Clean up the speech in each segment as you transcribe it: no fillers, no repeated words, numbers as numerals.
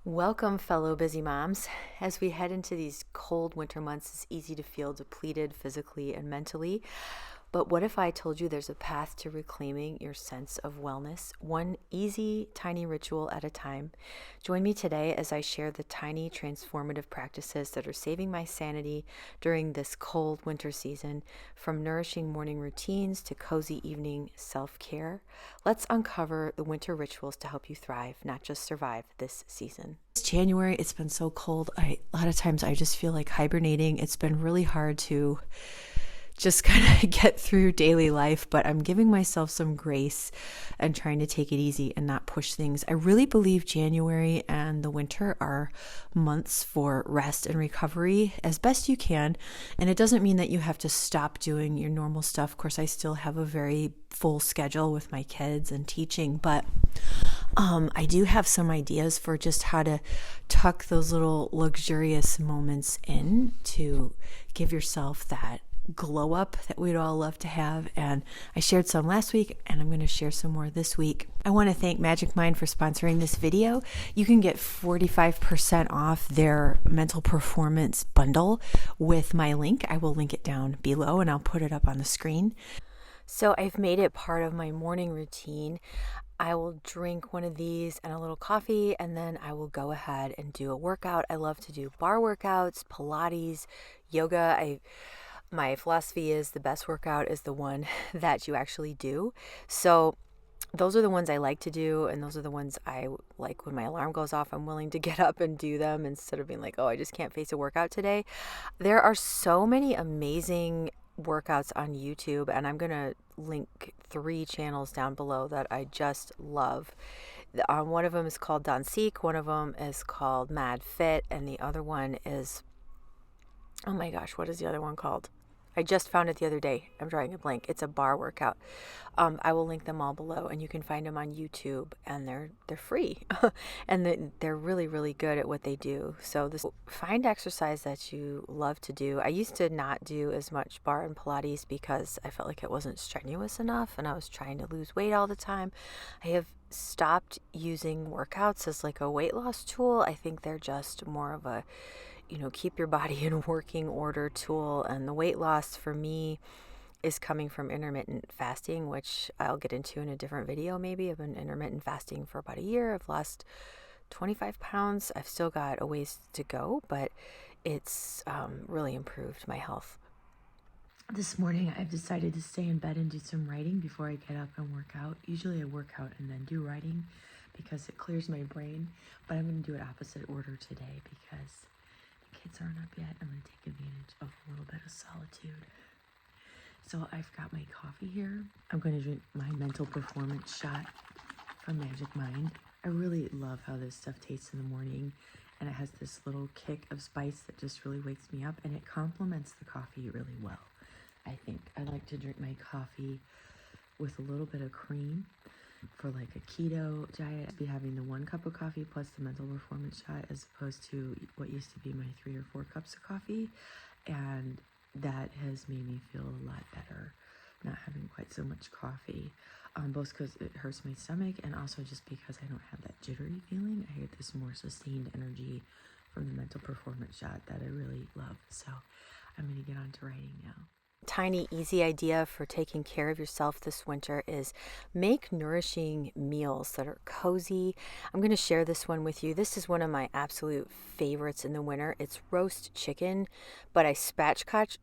Welcome, fellow busy moms. As we head into these cold winter months, it's easy to feel depleted physically and mentally. But what if I told you there's a path to reclaiming your sense of wellness, one easy, tiny ritual at a time? Join me today as I share the tiny, transformative practices that are saving my sanity during this cold winter season, from nourishing morning routines to cozy evening self-care. Let's uncover the winter rituals to help you thrive, not just survive this season. It's January. It's been so cold. A lot of times I just feel like hibernating. It's been really hard to just kind of get through daily life, but I'm giving myself some grace and trying to take it easy and not push things. I really believe January and the winter are months for rest and recovery as best you can. And it doesn't mean that you have to stop doing your normal stuff. Of course, I still have a very full schedule with my kids and teaching, but I do have some ideas for just how to tuck those little luxurious moments in to give yourself that glow up that we'd all love to have. And I shared some last week, and I'm going to share some more this week. I want to thank Magic Mind for sponsoring this video. You can get 45% off their mental performance bundle with my link. I will link it down below and I'll put it up on the screen. So I've made it part of my morning routine. I will drink one of these and a little coffee, and then I will go ahead and do a workout. I love to do bar workouts, Pilates, yoga. My philosophy is the best workout is the one that you actually do. So those are the ones I like to do, and those are the ones I like. When my alarm goes off, I'm willing to get up and do them instead of being like, oh, I just can't face a workout today. There are so many amazing workouts on YouTube, and I'm going to link 3 channels down below that I just love. One of them is called Dansique, one of them is called MadFit, and the other one is, oh my gosh, what is the other one called? I just found it the other day. I'm drawing a blank. It's a bar workout. I will link them all below, and you can find them on YouTube, and they're free, and they're really, really good at what they do. So find exercise that you love to do. I used to not do as much bar and Pilates because I felt like it wasn't strenuous enough, and I was trying to lose weight all the time. I have stopped using workouts as like a weight loss tool. I think they're just more of a keep your body in working order tool. And the weight loss for me is coming from intermittent fasting, which I'll get into in a different video maybe. I've been intermittent fasting for about a year. I've lost 25 pounds. I've still got a ways to go, but it's really improved my health. This morning I've decided to stay in bed and do some writing before I get up and work out. Usually I work out and then do writing because it clears my brain, but I'm going to do it opposite order today because kids aren't up yet. I'm going to take advantage of a little bit of solitude. So I've got my coffee here. I'm going to drink my mental performance shot from Magic Mind. I really love how this stuff tastes in the morning, and it has this little kick of spice that just really wakes me up, and it complements the coffee really well, I think. I like to drink my coffee with a little bit of cream. For like a keto diet, I'd be having the 1 cup of coffee plus the mental performance shot, as opposed to what used to be my 3 or 4 cups of coffee. And that has made me feel a lot better, not having quite so much coffee, both because it hurts my stomach and also just because I don't have that jittery feeling. I get this more sustained energy from the mental performance shot that I really love. So I'm going to get on to writing now. Tiny, easy idea for taking care of yourself this winter is make nourishing meals that are cozy. I'm going to share this one with you. This is one of my absolute favorites in the winter. It's roast chicken, but I spatchcock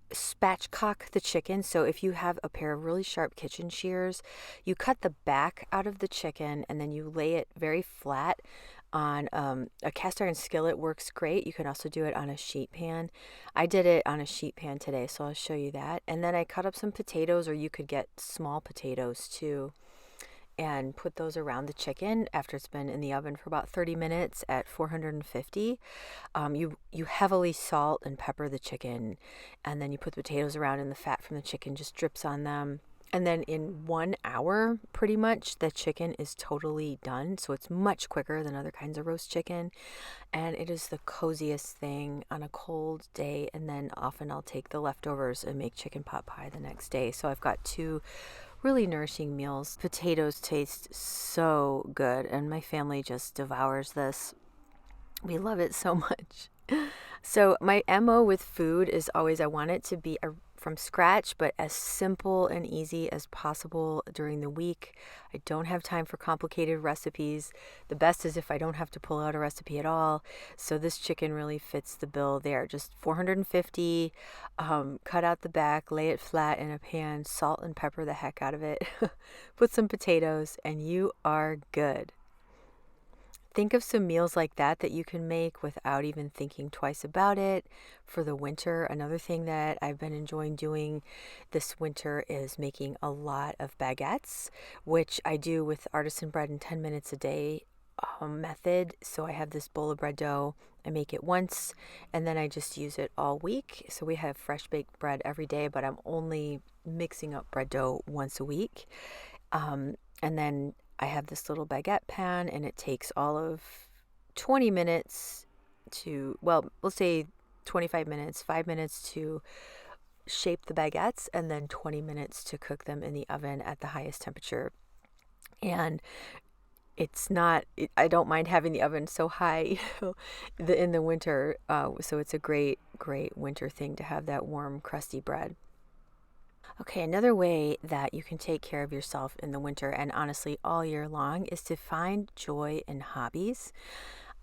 the chicken. So if you have a pair of really sharp kitchen shears, you cut the back out of the chicken and then you lay it very flat on a cast iron skillet. Works great. You can also do it on a sheet pan. I did it on a sheet pan today, so I'll show you that. And then I cut up some potatoes, or you could get small potatoes too, and put those around the chicken after it's been in the oven for about 30 minutes at 450. You heavily salt and pepper the chicken, and then you put the potatoes around, and the fat from the chicken just drips on them. And then in 1 hour, pretty much, the chicken is totally done. So it's much quicker than other kinds of roast chicken. And it is the coziest thing on a cold day. And then often I'll take the leftovers and make chicken pot pie the next day. So I've got 2 really nourishing meals. Potatoes taste so good, and my family just devours this. We love it so much. So my MO with food is always I want it to be from scratch, but as simple and easy as possible during the week. I don't have time for complicated recipes. The best is if I don't have to pull out a recipe at all. So this chicken really fits the bill there. Just 450, cut out the back, lay it flat in a pan, salt and pepper the heck out of it, put some potatoes, and you are good. Think of some meals like that you can make without even thinking twice about it for the winter. Another thing that I've been enjoying doing this winter is making a lot of baguettes, which I do with artisan bread in 10 minutes a day method. So I have this bowl of bread dough. I make it once and then I just use it all week. So we have fresh baked bread every day, but I'm only mixing up bread dough once a week. And then I have this little baguette pan, and it takes all of 20 minutes well, let's say 25 minutes, 5 minutes to shape the baguettes, and then 20 minutes to cook them in the oven at the highest temperature. And I don't mind having the oven so high in the winter. So it's a great, great winter thing to have that warm, crusty bread. Okay, another way that you can take care of yourself in the winter and honestly all year long is to find joy in hobbies.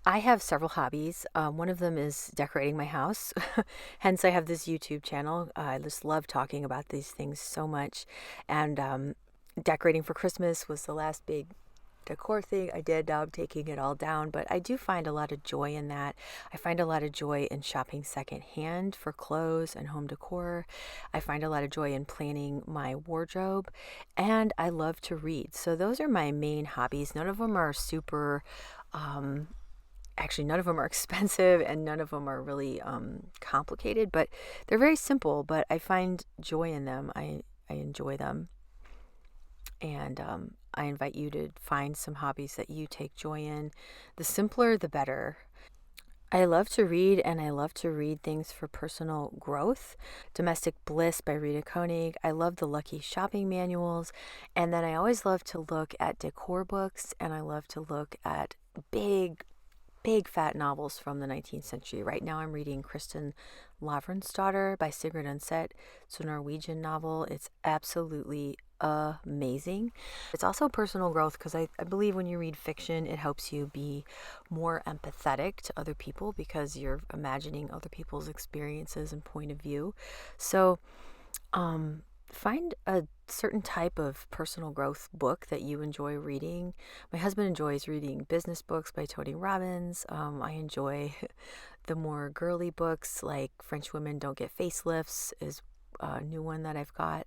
I have several hobbies. One of them is decorating my house. Hence, I have this YouTube channel. I just love talking about these things so much. And decorating for Christmas was the last big decor thing I did. Now I'm taking it all down, but I do find a lot of joy in that. I find a lot of joy in shopping secondhand for clothes and home decor. I find a lot of joy in planning my wardrobe, and I love to read. So those are my main hobbies. None of them are super actually none of them are expensive and none of them are really complicated, but they're very simple, but I find joy in them. I enjoy them. And I invite you to find some hobbies that you take joy in. The simpler, the better. I love to read, and I love to read things for personal growth. Domestic Bliss by Rita Koenig. I love the Lucky Shopping Manuals. And then I always love to look at decor books, and I love to look at big fat novels from the 19th century. Right now I'm reading Kristin Lavransdatter by Sigrid Undset. It's a Norwegian novel. It's absolutely amazing. It's also personal growth because I believe when you read fiction, it helps you be more empathetic to other people because you're imagining other people's experiences and point of view. So find a certain type of personal growth book that you enjoy reading. My husband enjoys reading business books by Tony Robbins. I enjoy the more girly books like French Women Don't Get Facelifts is a new one that I've got.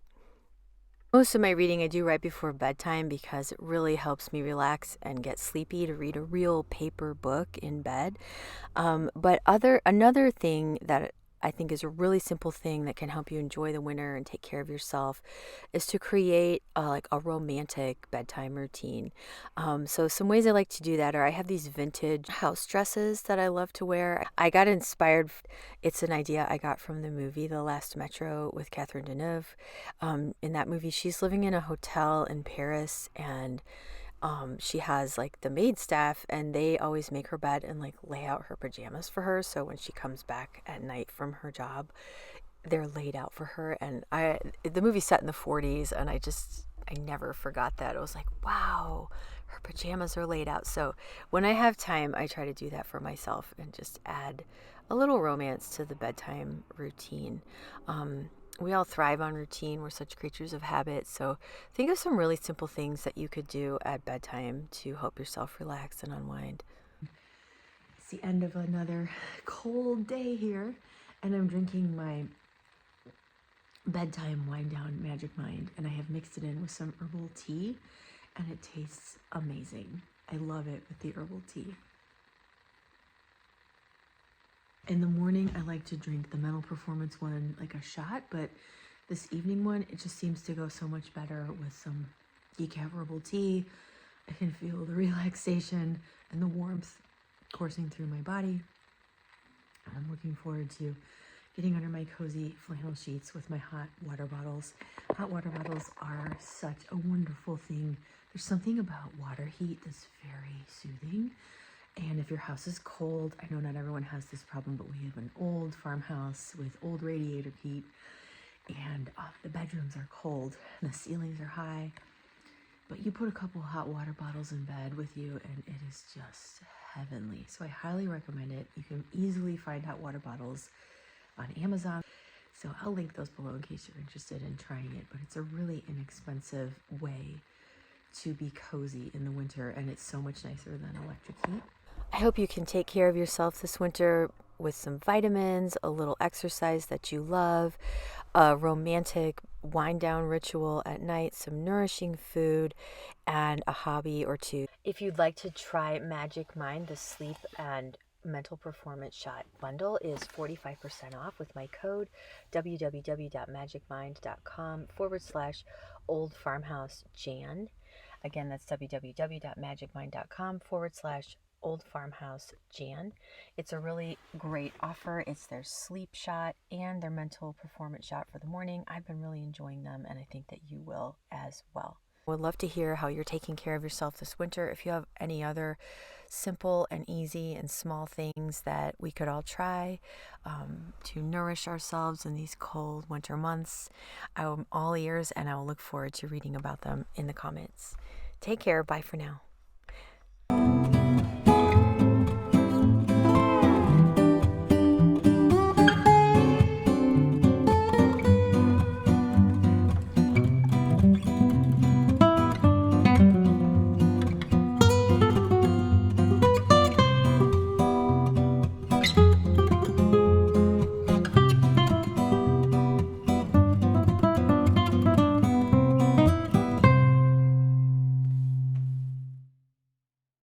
Most of my reading I do right before bedtime because it really helps me relax and get sleepy to read a real paper book in bed. But another thing that I think is a really simple thing that can help you enjoy the winter and take care of yourself is to create like a romantic bedtime routine. So some ways I like to do that are I have these vintage house dresses that I love to wear. I got inspired. It's an idea I got from the movie The Last Metro with Catherine Deneuve. In that movie, she's living in a hotel in Paris and she has like the maid staff and they always make her bed and like lay out her pajamas for her. So when she comes back at night from her job, they're laid out for her. And the movie's set in the 40s and I never forgot that. I was like, wow, her pajamas are laid out. So when I have time, I try to do that for myself and just add a little romance to the bedtime routine. We all thrive on routine. We're such creatures of habit. So think of some really simple things that you could do at bedtime to help yourself relax and unwind. It's the end of another cold day here, and I'm drinking my bedtime wind down Magic Mind, and I have mixed it in with some herbal tea, and it tastes amazing. I love it with the herbal tea. In the morning, I like to drink the Mental Performance one like a shot, but this evening one, it just seems to go so much better with some decaf herbal tea. I can feel the relaxation and the warmth coursing through my body. And I'm looking forward to getting under my cozy flannel sheets with my hot water bottles. Hot water bottles are such a wonderful thing. There's something about water heat that's very soothing. And if your house is cold, I know not everyone has this problem, but we have an old farmhouse with old radiator heat, and the bedrooms are cold and the ceilings are high. But you put a couple hot water bottles in bed with you, and it is just heavenly. So I highly recommend it. You can easily find hot water bottles on Amazon. So I'll link those below in case you're interested in trying it. But it's a really inexpensive way to be cozy in the winter, and it's so much nicer than electric heat. I hope you can take care of yourself this winter with some vitamins, a little exercise that you love, a romantic wind down ritual at night, some nourishing food, and a hobby or two. If you'd like to try Magic Mind, the sleep and mental performance shot bundle is 45% off with my code www.magicmind.com/oldfarmhousejan. Again, that's www.magicmind.com/oldfarmhousejan. It's a really great offer. It's their sleep shot and their mental performance shot for the morning. I've been really enjoying them, and I think that you will as well. Would love to hear how you're taking care of yourself this winter. If you have any other simple and easy and small things that we could all try to nourish ourselves in these cold winter months, I'm all ears, and I will look forward to reading about them in the comments. Take care. Bye for now.